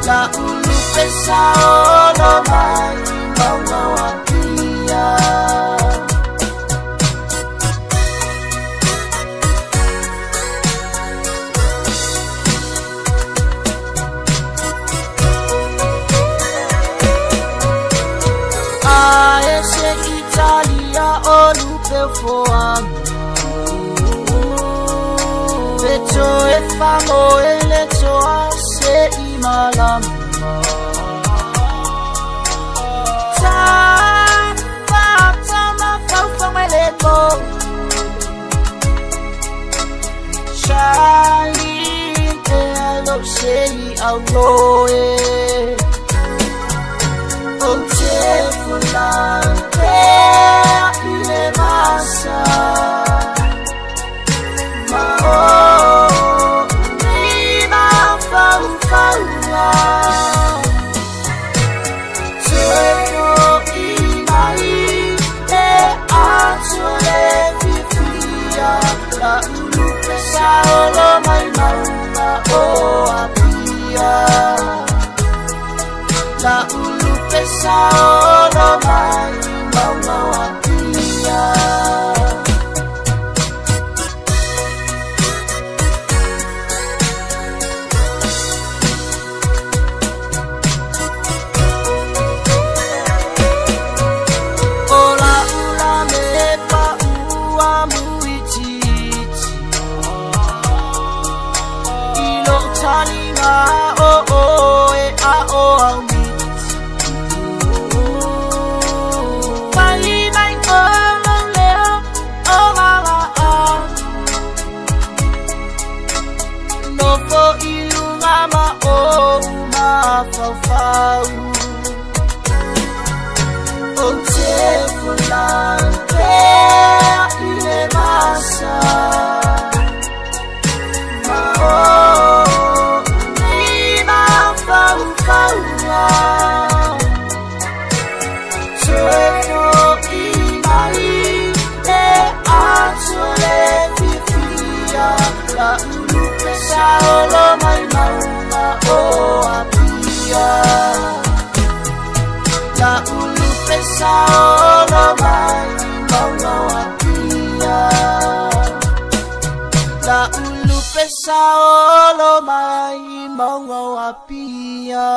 La ulupe saolo mai maunga wapia. Aese Italia olupe foanga. Beto e famo e leto ase imalama. Charlie, alo sei aloe. O te fulante ile masa. Ma oh, ni ma fau faua. Sono imai e atole vivia. La ulupe saolo mai maunga o apia. La ulupe saolo mai maunga o apia. Ola ula me pa ua muititi. Ilo talinga o e a o au miti. Pali mai olo leo o mala a. No po ilunga ma o ma fau fau. O te fulante ile masa. Ma oh, ni ma fau faua. Sono imai e atole vivia. La ulupe saolo mai maunga o apia. La ulupe saolo mai maunga o apia. La ulupe saolo mai maunga o apia.